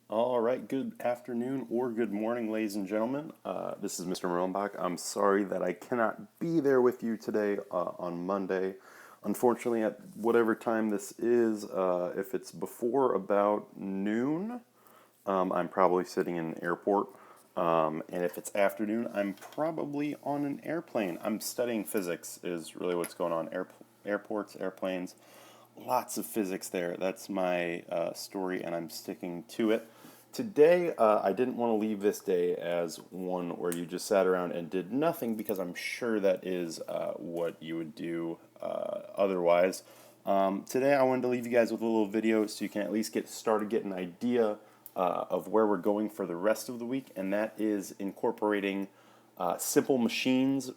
All right, good afternoon or good morning, ladies and gentlemen. This is Mr. Morenbach. I'm sorry that I cannot be there with you today on Monday. Unfortunately, at whatever time this is, if it's before about noon, I'm probably sitting in an airport. And if it's afternoon, I'm probably on an airplane. I'm studying physics, is really what's going on. Airports, airplanes, lots of physics there. That's my story, and I'm sticking to it. Today, I didn't want to leave this day as one where you just sat around and did nothing because I'm sure that is what you would do otherwise. Today, I wanted to leave you guys with a little video so you can at least get started, get an idea of where we're going for the rest of the week, and that is incorporating simple machines,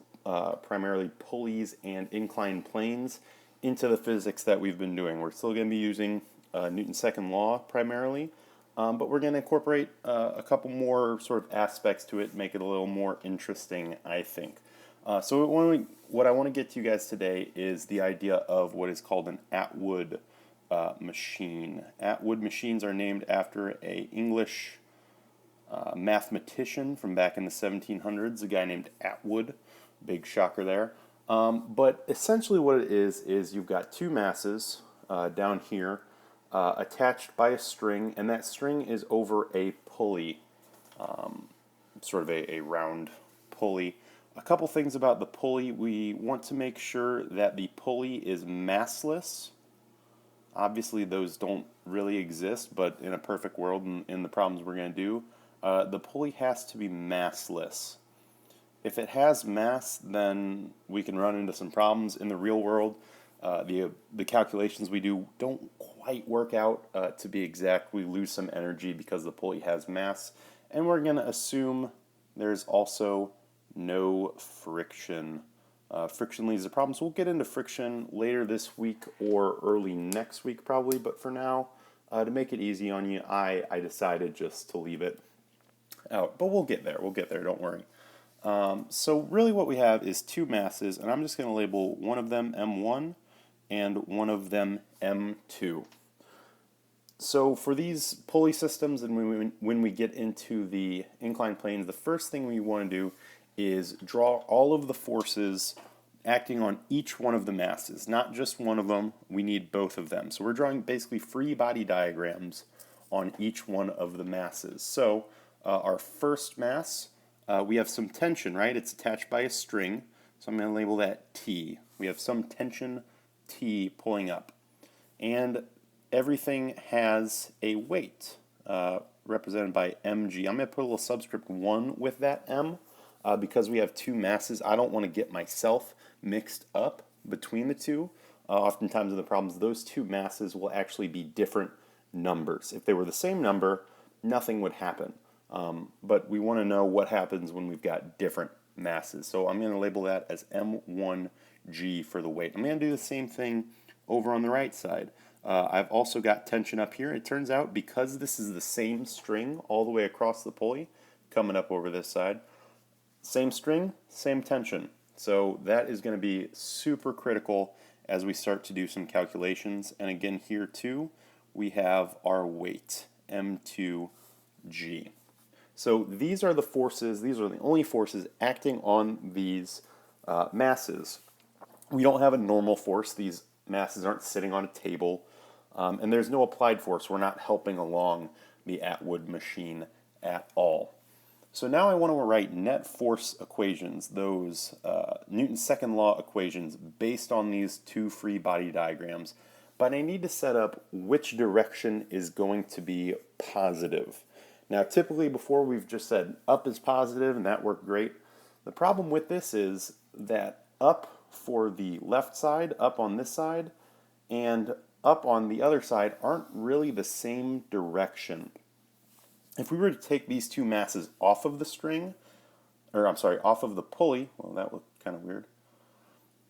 primarily pulleys and inclined planes, into the physics that we've been doing. We're still going to be using Newton's second law primarily, but we're going to incorporate a couple more sort of aspects to it, make it a little more interesting, I think. What I want to get to you guys today is the idea of what is called an Atwood machine. Atwood machines are named after a English mathematician from back in the 1700s, a guy named Atwood. Big shocker there. But essentially, what it is you've got two masses down here attached by a string, and that string is over a pulley, sort of a round pulley. A couple things about the pulley. We want to make sure that the pulley is massless. Obviously, those don't really exist, but in a perfect world, in the problems we're going to do, the pulley has to be massless. If it has mass, then we can run into some problems in the real world. The calculations we do don't quite work out to be exact. We lose some energy because the pulley has mass, and we're going to assume there's also no friction. Friction leads to problems. We'll get into friction later this week or early next week probably, but for now, to make it easy on you, I decided just to leave it out. But we'll get there. We'll get there. Don't worry. So really what we have is two masses, and I'm just going to label one of them M1 and one of them M2. So for these pulley systems, and when we get into the inclined planes, the first thing we want to do is draw all of the forces acting on each one of the masses, not just one of them. We need both of them. So we're drawing basically free body diagrams on each one of the masses. So our first mass, we have some tension, right? It's attached by a string, so I'm going to label that T. We have some tension T pulling up. And everything has a weight represented by mg. I'm going to put a little subscript 1 with that m because we have two masses. I don't want to get myself mixed up between the two. Oftentimes in the problems, those two masses will actually be different numbers. If they were the same number, nothing would happen. But we want to know what happens when we've got different masses. So I'm going to label that as M1G for the weight. I'm going to do the same thing over on the right side. I've also got tension up here. It turns out because this is the same string all the way across the pulley, coming up over this side, same string, same tension. So that is going to be super critical as we start to do some calculations. And again here too, we have our weight, M2G. So these are the forces, these are the only forces acting on these masses. We don't have a normal force. These masses aren't sitting on a table. And there's no applied force. We're not helping along the Atwood machine at all. So now I want to write net force equations, those Newton's second law equations based on these two free body diagrams. But I need to set up which direction is going to be positive. Now typically before we've just said up is positive and that worked great. The problem with this is that up for the left side, up on this side, and up on the other side aren't really the same direction. If we were to take these two masses off of the string, or I'm sorry, off of the pulley, well that looked kind of weird.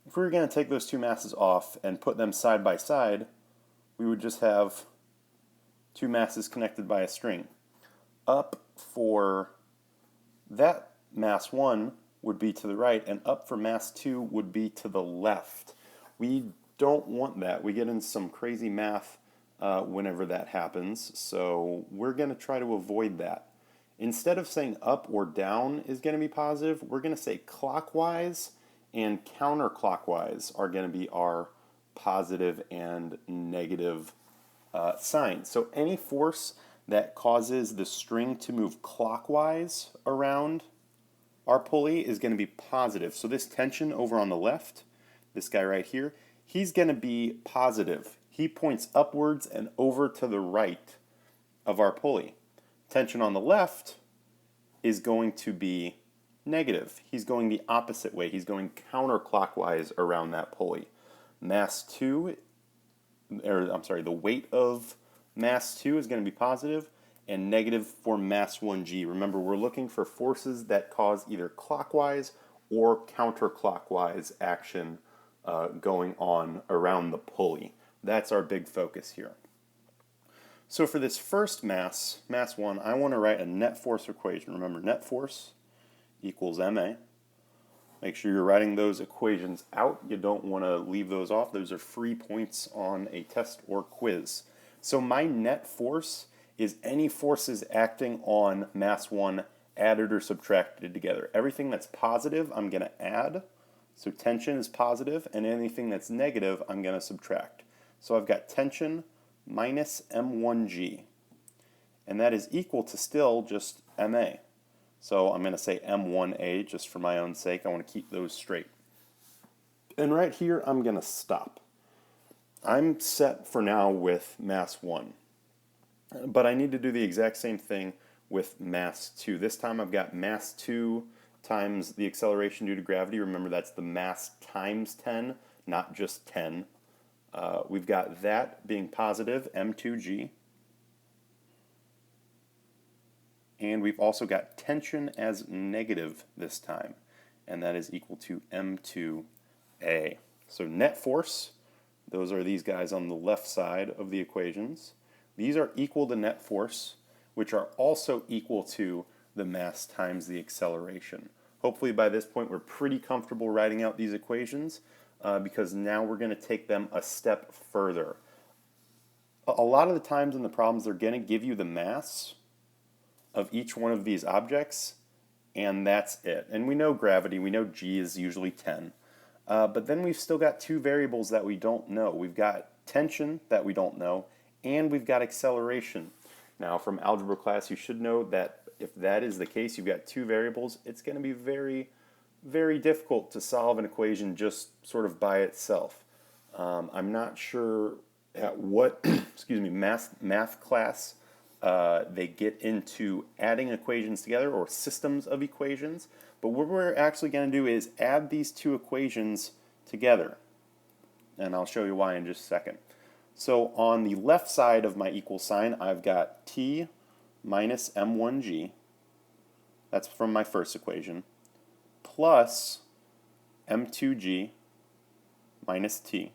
If we were going to take those two masses off and put them side by side, we would just have two masses connected by a string. Up for that mass 1 would be to the right, and up for mass 2 would be to the left. We don't want that. We get into some crazy math whenever that happens. So we're going to try to avoid that. Instead of saying up or down is going to be positive, we're going to say clockwise and counterclockwise are going to be our positive and negative signs. So any force that causes the string to move clockwise around our pulley is going to be positive. So this tension over on the left, this guy right here, he's going to be positive. He points upwards and over to the right of our pulley. Tension on the left is going to be negative. He's going the opposite way. He's going counterclockwise around that pulley. Mass 2, the weight of mass 2 is going to be positive, and negative for mass 1g. Remember, we're looking for forces that cause either clockwise or counterclockwise action going on around the pulley. That's our big focus here. So for this first mass 1, I want to write a net force equation. Remember, net force equals ma. Make sure you're writing those equations out. You don't want to leave those off. Those are free points on a test or quiz. So my net force is any forces acting on mass 1 added or subtracted together. Everything that's positive, I'm going to add. So tension is positive, and anything that's negative, I'm going to subtract. So I've got tension minus m1g, and that is equal to still just ma. So I'm going to say m1a just for my own sake. I want to keep those straight. And right here, I'm going to stop. I'm set for now with mass 1, but I need to do the exact same thing with mass 2. This time I've got mass 2 times the acceleration due to gravity. Remember, that's the mass times 10, not just 10. We've got that being positive, m2g. And we've also got tension as negative this time, and that is equal to m2a. So net force, those are these guys on the left side of the equations. These are equal to net force, which are also equal to the mass times the acceleration. Hopefully by this point we're pretty comfortable writing out these equations because now we're going to take them a step further. A lot of the times in the problems they're going to give you the mass of each one of these objects, and that's it. And we know gravity, we know g is usually 10. But then we've still got two variables that we don't know. We've got tension that we don't know, and we've got acceleration. Now from algebra class you should know that if that is the case, you've got two variables, it's going to be very, very difficult to solve an equation just sort of by itself. I'm not sure at what excuse me, math class they get into adding equations together or systems of equations, but what we're actually going to do is add these two equations together, and I'll show you why in just a second. So on the left side of my equal sign, I've got t minus m1g, that's from my first equation, plus m2g minus t,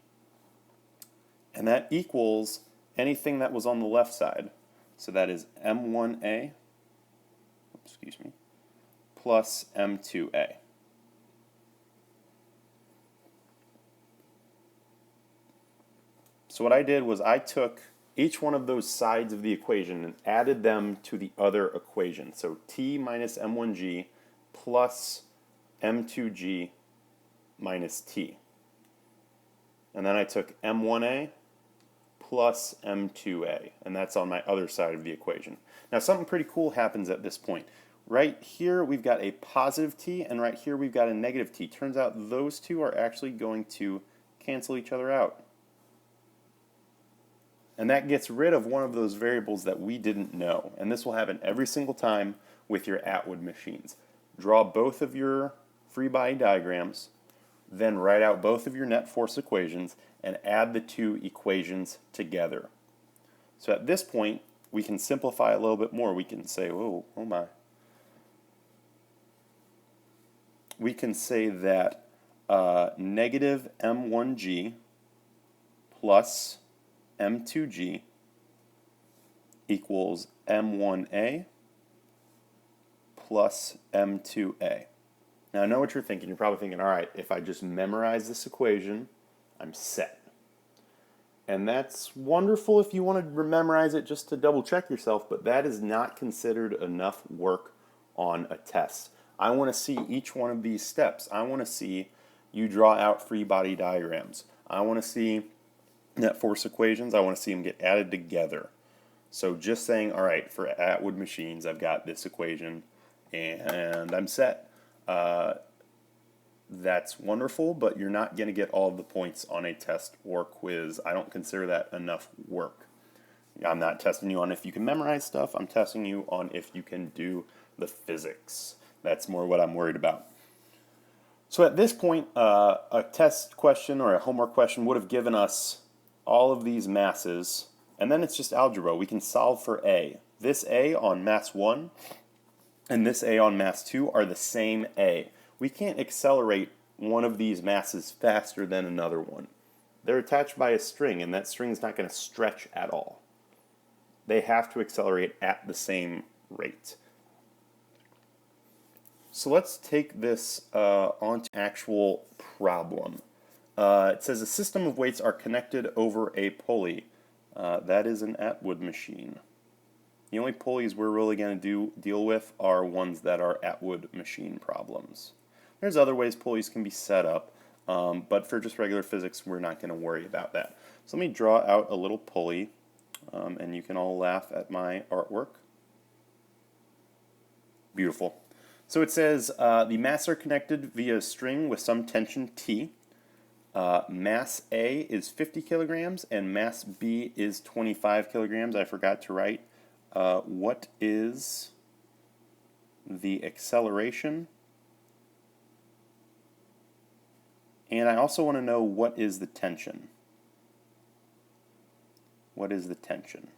and that equals anything that was on the left side. So that is m1a, excuse me, plus m2a. So what I did was I took each one of those sides of the equation and added them to the other equation. So t minus m1g plus m2g minus t. And then I took m1a plus m2a, and that's on my other side of the equation. Now something pretty cool happens at this point. Right here we've got a positive t, and right here we've got a negative t. Turns out those two are actually going to cancel each other out. And that gets rid of one of those variables that we didn't know. And this will happen every single time with your Atwood machines. Draw both of your free body diagrams, then write out both of your net force equations, and add the two equations together. So at this point, we can simplify a little bit more. We can say, oh my. We can say that negative m1g plus m2g equals m1a plus m2a. Now I know what you're thinking. You're probably thinking, all right, if I just memorize this equation, I'm set. And that's wonderful if you want to memorize it just to double check yourself, but that is not considered enough work on a test. I want to see each one of these steps. I want to see you draw out free body diagrams. I want to see net force equations. I want to see them get added together. So just saying, all right, for Atwood Machines, I've got this equation and I'm set. That's wonderful, but you're not going to get all of the points on a test or quiz. I don't consider that enough work. I'm not testing you on if you can memorize stuff. I'm testing you on if you can do the physics. That's more what I'm worried about. So at this point, a test question or a homework question would have given us all of these masses, and then it's just algebra. We can solve for A. This A on mass 1 and this A on mass 2 are the same A. We can't accelerate one of these masses faster than another one. They're attached by a string, and that string is not going to stretch at all. They have to accelerate at the same rate. So let's take this onto actual problem. It says a system of weights are connected over a pulley. That is an Atwood machine. The only pulleys we're really going to deal with are ones that are Atwood machine problems. There's other ways pulleys can be set up, but for just regular physics, we're not going to worry about that. So let me draw out a little pulley, and you can all laugh at my artwork. Beautiful. So it says the masses are connected via a string with some tension T. Mass A is 50 kilograms and mass B is 25 kilograms. I forgot to write. What is the acceleration? And I also want to know what is the tension. What is the tension?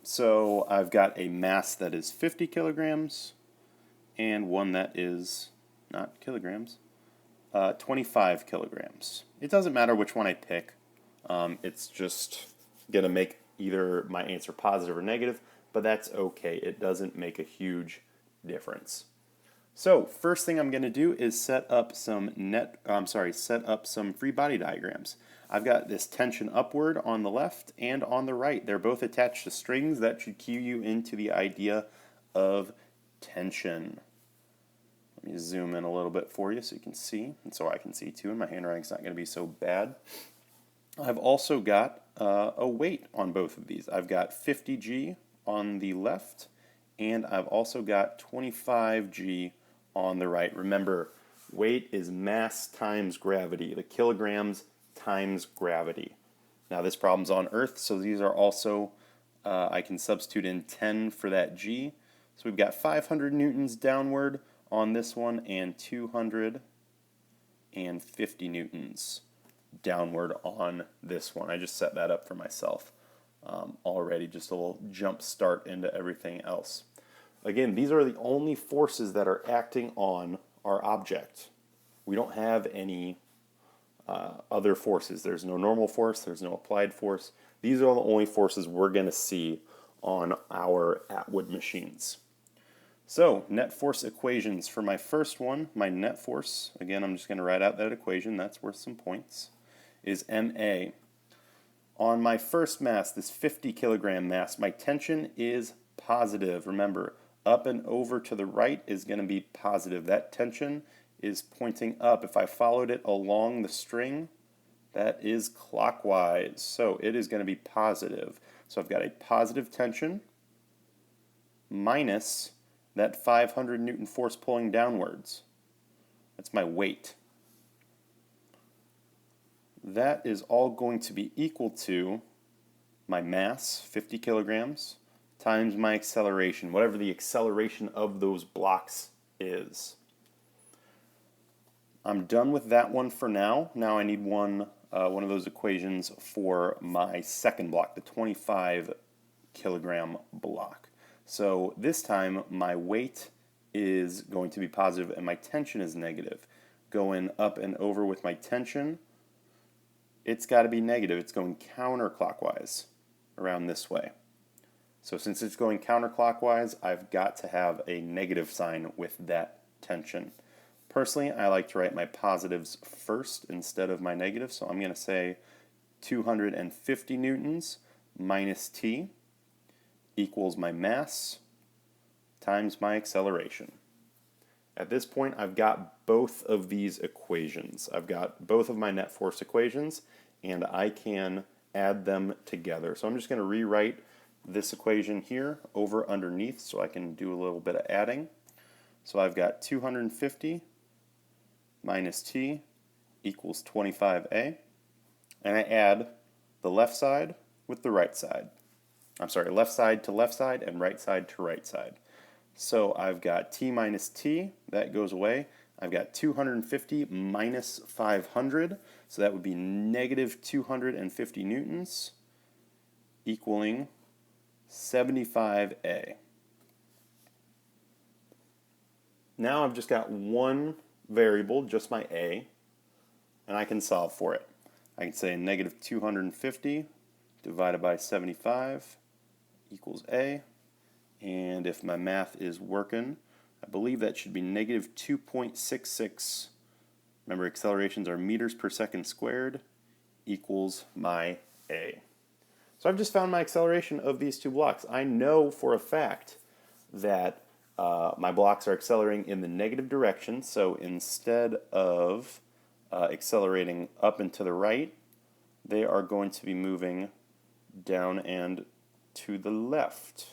So I've got a mass that is 50 kilograms and one that is not kilograms, 25 kilograms. It doesn't matter which one I pick. It's just going to make either my answer positive or negative, but that's okay. It doesn't make a huge difference. So first thing I'm going to do is set up some free body diagrams. I've got this tension upward on the left and on the right. They're both attached to strings. That should cue you into the idea of tension. Let me zoom in a little bit for you so you can see, and so I can see too, and my handwriting's not going to be so bad. I've also got a weight on both of these. I've got 50G on the left, and I've also got 25G on the right. Remember, weight is mass times gravity, the kilograms times gravity. Now this problem's on Earth, so these are also, I can substitute in 10 for that G. So we've got 500 newtons downward on this one and 250 newtons downward on this one. I just set that up for myself already, just a little jump start into everything else. Again, these are the only forces that are acting on our object. We don't have any other forces. There's no normal force, there's no applied force. These are the only forces we're going to see on our Atwood machines. So, net force equations. For my first one, my net force, again, I'm just going to write out that equation, that's worth some points, is MA. On my first mass, this 50 kilogram mass, my tension is positive. Remember, up and over to the right is going to be positive. That tension is pointing up. If I followed it along the string, that is clockwise. So it is going to be positive. So I've got a positive tension minus that 500 Newton force pulling downwards. That's my weight. That is all going to be equal to my mass, 50 kilograms, times my acceleration, whatever the acceleration of those blocks is. I'm done with that one for now. Now I need one of those equations for my second block, the 25 kilogram block. So this time my weight is going to be positive and my tension is negative. Going up and over with my tension, it's got to be negative. It's going counterclockwise around this way. So since it's going counterclockwise, I've got to have a negative sign with that tension. Personally, I like to write my positives first instead of my negatives, so I'm going to say 250 newtons minus T equals my mass times my acceleration. At this point, I've got both of these equations. I've got both of my net force equations, and I can add them together. So I'm just going to rewrite this equation here over underneath so I can do a little bit of adding. So I've got 250 minus T equals 25A, and I add the left side with the right side. I'm sorry, left side to left side and right side to right side. So I've got T minus T, that goes away. I've got 250 minus 500, so that would be negative 250 newtons, equaling 75A. Now I've just got one variable, just my A, and I can solve for it. I can say negative 250 divided by 75 equals A. And if my math is working, I believe that should be negative 2.66. Remember, accelerations are meters per second squared equals my A. So I've just found my acceleration of these two blocks. I know for a fact that my blocks are accelerating in the negative direction, so instead of accelerating up and to the right, they are going to be moving down and to the left.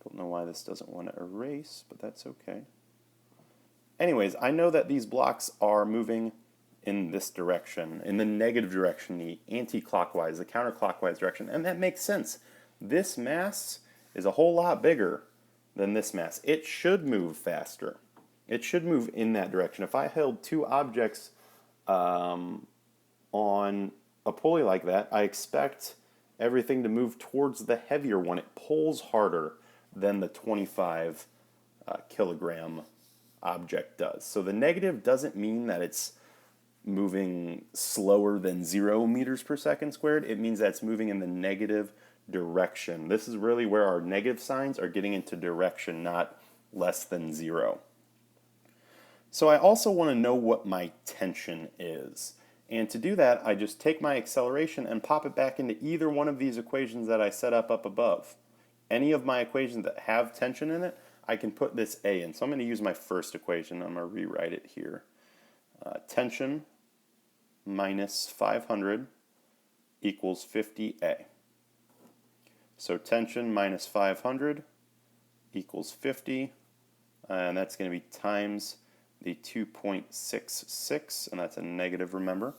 Don't know why this doesn't want to erase, but that's okay. Anyways, I know that these blocks are moving in this direction, in the negative direction, the anti-clockwise, the counterclockwise direction, and that makes sense. This mass is a whole lot bigger than this mass. It should move faster. It should move in that direction. If I held two objects on a pulley like that, I expect everything to move towards the heavier one. It pulls harder than the 25 kilogram object does. So the negative doesn't mean that it's moving slower than 0 meters per second squared. It means that it's moving in the negative direction. This is really where our negative signs are getting into direction, not less than 0. So I also want to know what my tension is. And to do that, I just take my acceleration and pop it back into either one of these equations that I set up above. Any of my equations that have tension in it, I can put this A in. So I'm going to use my first equation. I'm going to rewrite it here. Tension minus 500 equals 50A. So tension minus 500 equals 50, and that's going to be times the 2.66, and that's a negative, remember.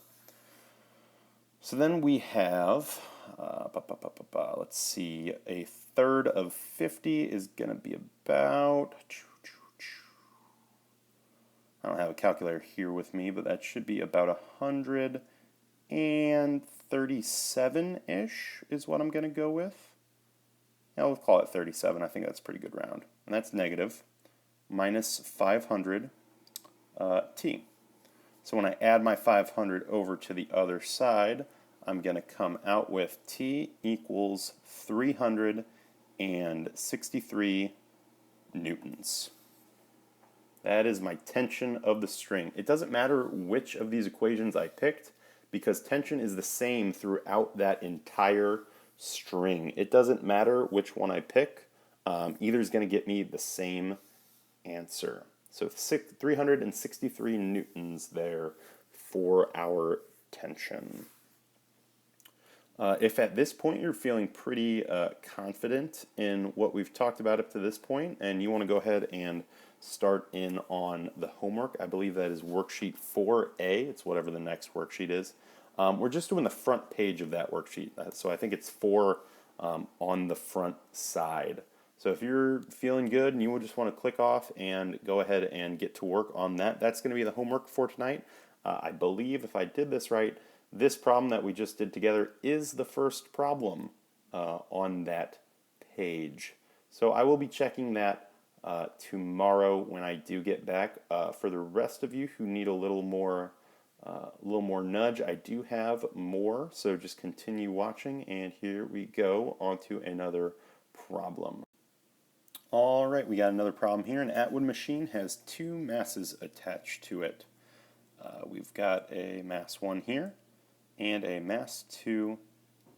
So then we have, let's see, a third of 50 is going to be about, I don't have a calculator here with me, but that should be about 137-ish is what I'm going to go with. Yeah, we'll call it 37. I think that's a pretty good round. And that's negative minus 500 T. So when I add my 500 over to the other side, I'm going to come out with T equals 363 newtons. That is my tension of the string. It doesn't matter which of these equations I picked because tension is the same throughout that entire string. It doesn't matter which one I pick. Either is going to get me the same answer. So 363 newtons there for our tension. If at this point you're feeling pretty confident in what we've talked about up to this point and you want to go ahead and start in on the homework, I believe that is worksheet 4A. It's whatever the next worksheet is. We're just doing the front page of that worksheet. So I think it's 4 on the front side. So if you're feeling good and you just want to click off and go ahead and get to work on that, that's going to be the homework for tonight. I believe if I did this right, this problem that we just did together is the first problem on that page. So I will be checking that tomorrow when I do get back. For the rest of you who need a little more nudge, I do have more, so just continue watching, and here we go on to another problem. All right, we got another problem here. An Atwood machine has two masses attached to it. We've got a mass 1 here and a mass 2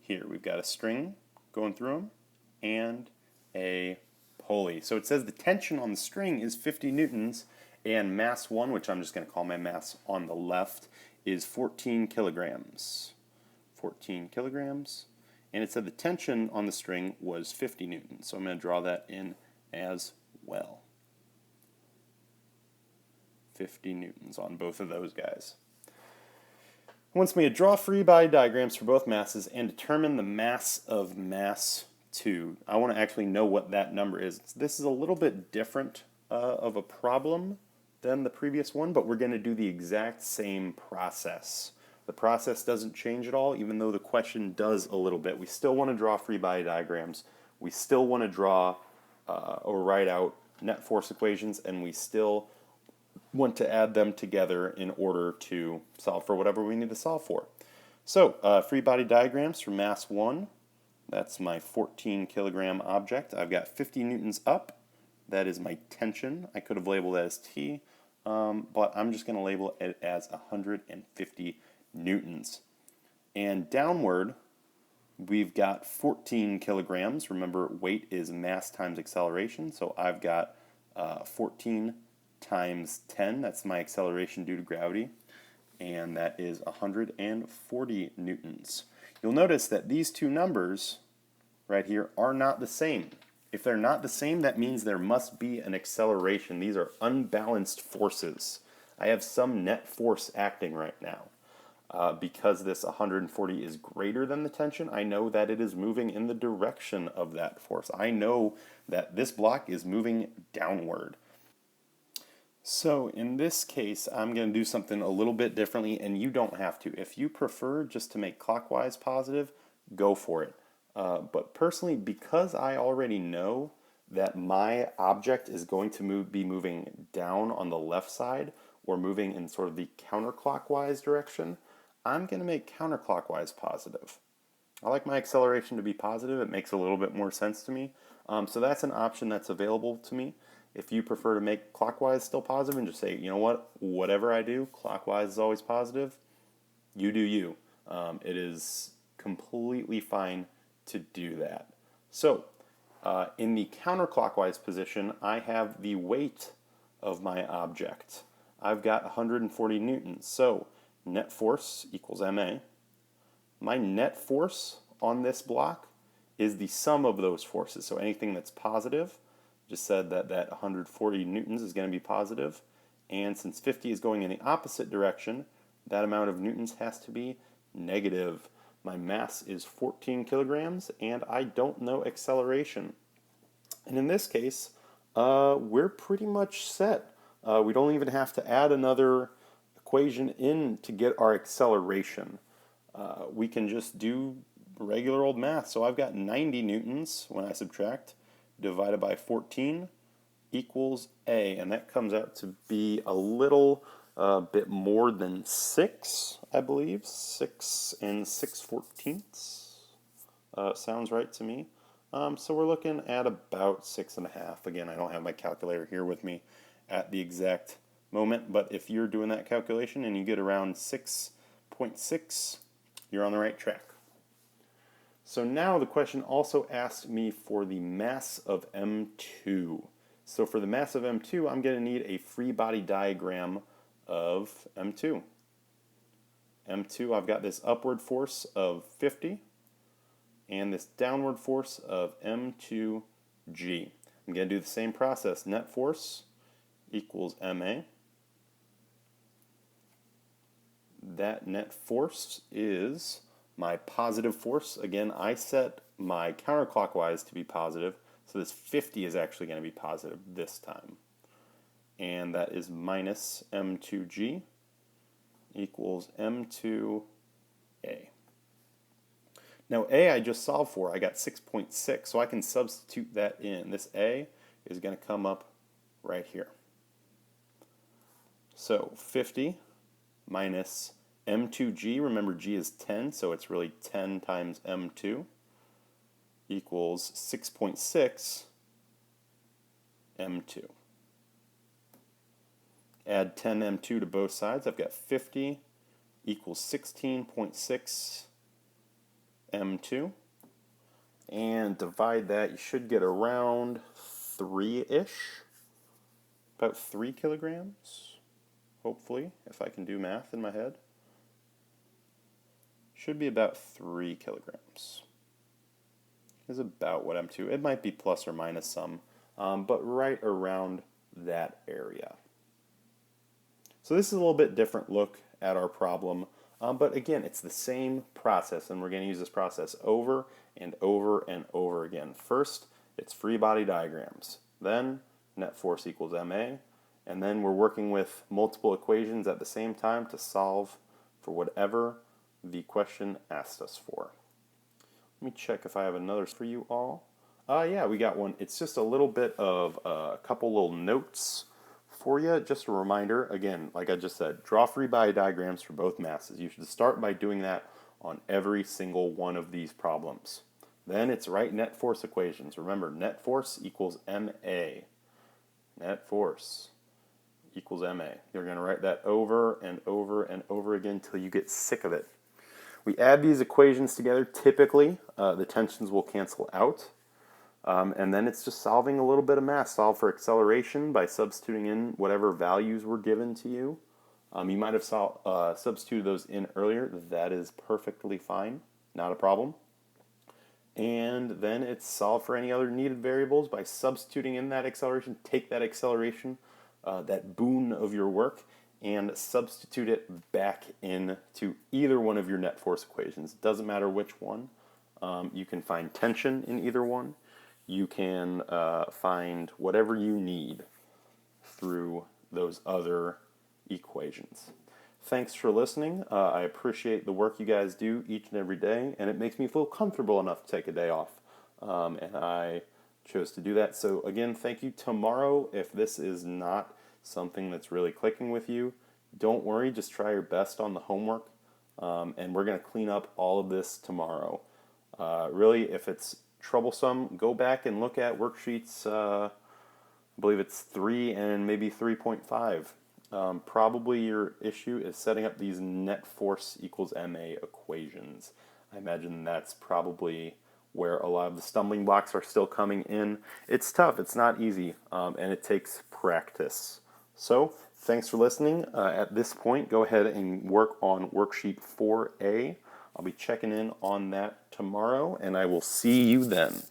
here. We've got a string going through them and a pulley. So it says the tension on the string is 50 newtons and mass 1, which I'm just going to call my mass on the left, is 14 kilograms. 14 kilograms. And it said the tension on the string was 50 newtons. So I'm going to draw that in as well. 50 newtons on both of those guys. It wants me to draw free body diagrams for both masses and determine the mass of mass 2. I want to actually know what that number is. This is a little bit different of a problem than the previous one, but we're going to do the exact same process. The process doesn't change at all, even though the question does a little bit. We still want to draw free body diagrams. We still want to draw or write out net force equations, and we still want to add them together in order to solve for whatever we need to solve for. So, free body diagrams for mass 1. That's my 14 kilogram object. I've got 50 newtons up. That is my tension. I could have labeled it as T, but I'm just going to label it as 150 newtons. And downward, we've got 14 kilograms. Remember, weight is mass times acceleration, so I've got 14 times 10, that's my acceleration due to gravity, and that is 140 newtons. You'll notice that these two numbers right here are not the same. If they're not the same, that means there must be an acceleration. These are unbalanced forces. I have some net force acting right now. Because this 140 is greater than the tension, I know that it is moving in the direction of that force. I know that this block is moving downward. So in this case, I'm going to do something a little bit differently, and you don't have to. If you prefer just to make clockwise positive, go for it. But personally, because I already know that my object is going to be moving down on the left side, or moving in sort of the counterclockwise direction, I'm going to make counterclockwise positive. I like my acceleration to be positive. It makes a little bit more sense to me. So that's an option that's available to me. If you prefer to make clockwise still positive and just say, you know what, whatever I do, clockwise is always positive, you do you. It is completely fine to do that. So in the counterclockwise position, I have the weight of my object. I've got 140 newtons. So net force equals ma. My net force on this block is the sum of those forces. So anything that's positive, just said that 140 newtons is going to be positive, and since 50 is going in the opposite direction, that amount of newtons has to be negative. My mass is 14 kilograms, and I don't know acceleration. And in this case, we're pretty much set. We don't even have to add another equation in to get our acceleration. We can just do regular old math. So I've got 90 newtons when I subtract, divided by 14 equals A, and that comes out to be a little bit more than 6, I believe. 6 and 6/14 sounds right to me. So we're looking at about 6.5. Again, I don't have my calculator here with me at the exact moment, but if you're doing that calculation and you get around 6.6, you're on the right track. So now the question also asked me for the mass of M2. So for the mass of M2, I'm going to need a free body diagram of M2. M2, I've got this upward force of 50 and this downward force of M2G. I'm going to do the same process. Net force equals MA. That net force is my positive force. Again, I set my counterclockwise to be positive, so this 50 is actually going to be positive this time. And that is minus M2G equals M2A. Now A I just solved for, I got 6.6, so I can substitute that in. This A is going to come up right here. So 50 minus M2G, remember G is 10, so it's really 10 times M2, equals 6.6 M2. Add 10 M2 to both sides. I've got 50 equals 16.6 M2. And divide that, you should get around 3-ish, about 3 kilograms, hopefully, if I can do math in my head. Should be about 3 kilograms. Is about what M2, it might be plus or minus some, but right around that area. So this is a little bit different look at our problem, but again, it's the same process, and we're going to use this process over and over and over again. First, it's free body diagrams. Then, net force equals ma. And then we're working with multiple equations at the same time to solve for whatever the question asked us for. Let me check if I have another for you all. Yeah, we got one. It's just a little bit of a couple little notes for you. Just a reminder, again, like I just said, draw free body diagrams for both masses. You should start by doing that on every single one of these problems. Then it's write net force equations. Remember, net force equals ma. Net force equals ma. You're going to write that over and over and over again until you get sick of it. We add these equations together. Typically, the tensions will cancel out. And then it's just solving a little bit of math. Solve for acceleration by substituting in whatever values were given to you. You might have substituted those in earlier. That is perfectly fine. Not a problem. And then it's solve for any other needed variables by substituting in that acceleration. Take that acceleration, that boon of your work, and substitute it back into either one of your net force equations. It doesn't matter which one. You can find tension in either one. You can find whatever you need through those other equations. Thanks for listening. I appreciate the work you guys do each and every day, and it makes me feel comfortable enough to take a day off. And I chose to do that. So again, thank you. Tomorrow, if this is not something that's really clicking with you, don't worry, just try your best on the homework, and we're going to clean up all of this tomorrow. Really, if it's troublesome, go back and look at worksheets, I believe it's 3 and maybe 3.5. Probably your issue is setting up these net force equals ma equations. I imagine that's probably where a lot of the stumbling blocks are still coming in. It's tough, it's not easy, and it takes practice. So, thanks for listening. At this point, go ahead and work on worksheet 4A. I'll be checking in on that tomorrow, and I will see you then.